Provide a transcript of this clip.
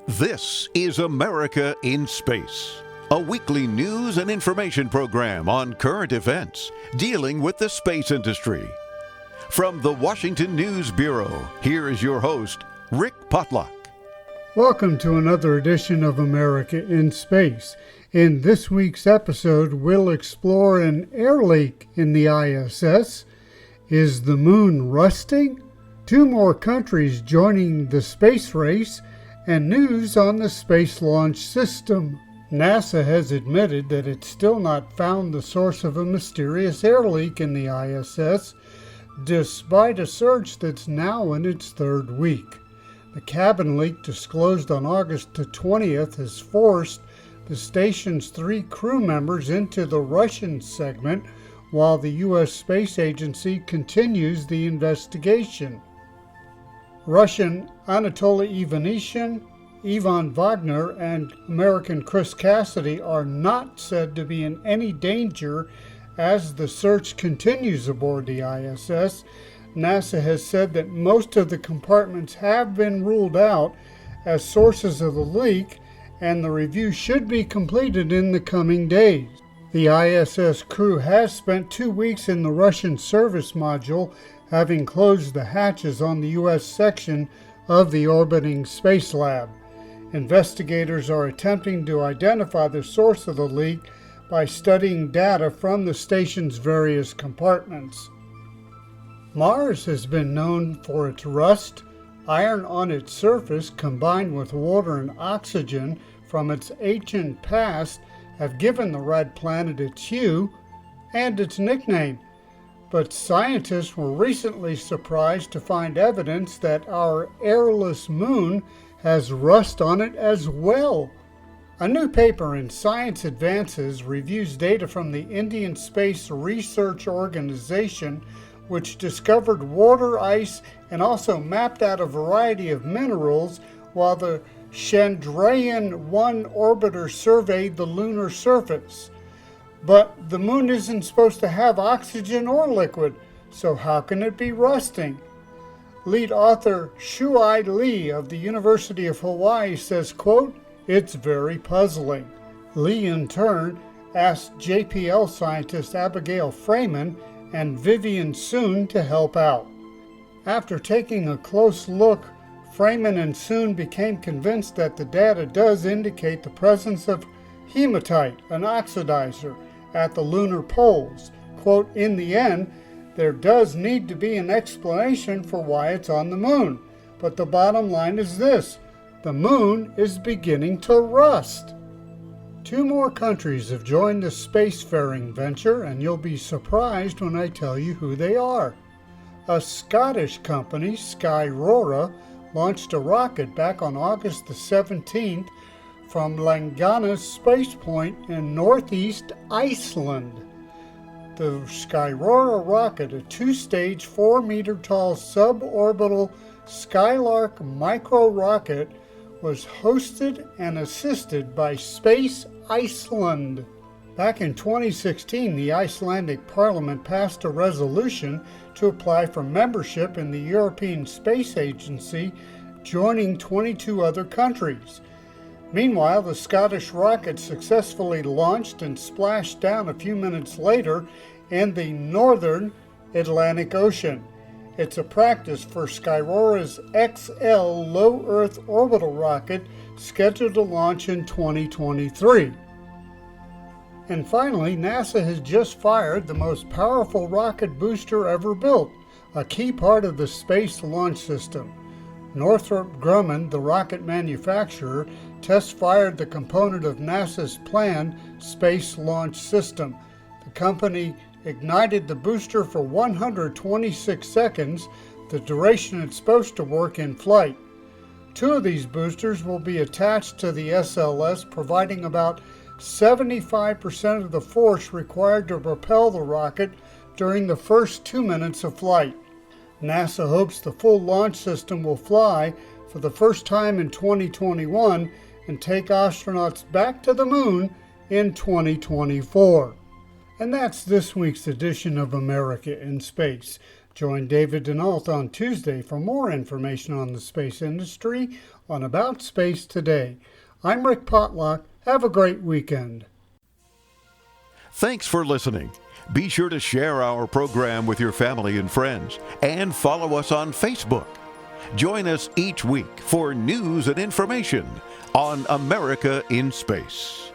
This is America in Space, a weekly news and information program on current events dealing with the space industry. From the Washington News Bureau, here is your host, Rick Potlock. Welcome to another edition of America in Space. In this week's episode, we'll explore an air leak in the ISS. Is the moon rusting? 2 more countries joining the space race, and news on the Space Launch System. NASA has admitted that it's still not found the source of a mysterious air leak in the ISS, despite a search that's now in its 3rd week. The cabin leak disclosed on August 20th has forced the station's 3 crew members into the Russian segment, while the U.S. Space Agency continues the investigation. Russian Anatoly Ivanishin, Ivan Wagner, and American Chris Cassidy are not said to be in any danger as the search continues aboard the ISS. NASA has said that most of the compartments have been ruled out as sources of the leak, and the review should be completed in the coming days. The ISS crew has spent 2 weeks in the Russian service module, having closed the hatches on the U.S. section of the orbiting space lab. Investigators are attempting to identify the source of the leak by studying data from the station's various compartments. Mars has been known for its rust. Iron on its surface, combined with water and oxygen from its ancient past, have given the red planet its hue and its nickname. But scientists were recently surprised to find evidence that our airless moon has rust on it as well. A new paper in Science Advances reviews data from the Indian Space Research Organization, which discovered water, ice, and also mapped out a variety of minerals, while the Chandrayaan-1 orbiter surveyed the lunar surface. But the moon isn't supposed to have oxygen or liquid, so how can it be rusting? Lead author Shuai Lee of the University of Hawaii says, quote, "It's very puzzling." Lee in turn asked JPL scientist Abigail Freeman and Vivian Soon to help out. After taking a close look, Freeman and Soon became convinced that the data does indicate the presence of hematite, an oxidizer, at the lunar poles. Quote, "In the end, there does need to be an explanation for why it's on the moon. But the bottom line is this: the moon is beginning to rust." 2 more countries have joined the spacefaring venture, and you'll be surprised when I tell you who they are. A Scottish company, Skyrora, launched a rocket back on August the 17th from Langanes Spacepoint in northeast Iceland. The Skyrora rocket, a 2-stage, 4-meter-tall suborbital Skylark micro-rocket, was hosted and assisted by Space Iceland. Back in 2016, the Icelandic Parliament passed a resolution to apply for membership in the European Space Agency, joining 22 other countries. Meanwhile, the Scottish rocket successfully launched and splashed down a few minutes later in the northern Atlantic Ocean. It's a practice for Skyrora's XL low Earth orbital rocket, scheduled to launch in 2023. And finally, NASA has just fired the most powerful rocket booster ever built, a key part of the Space Launch System. Northrop Grumman, the rocket manufacturer, test-fired the component of NASA's planned Space Launch System. The company ignited the booster for 126 seconds, the duration it's supposed to work in flight. 2 of these boosters will be attached to the SLS, providing about 75% of the force required to propel the rocket during the first 2 minutes of flight. NASA hopes the full launch system will fly for the first time in 2021 and take astronauts back to the moon in 2024. And that's this week's edition of America in Space. Join David Denault on Tuesday for more information on the space industry on About Space Today. I'm Rick Potlock. Have a great weekend. Thanks for listening. Be sure to share our program with your family and friends and follow us on Facebook. Join us each week for news and information on America in Space.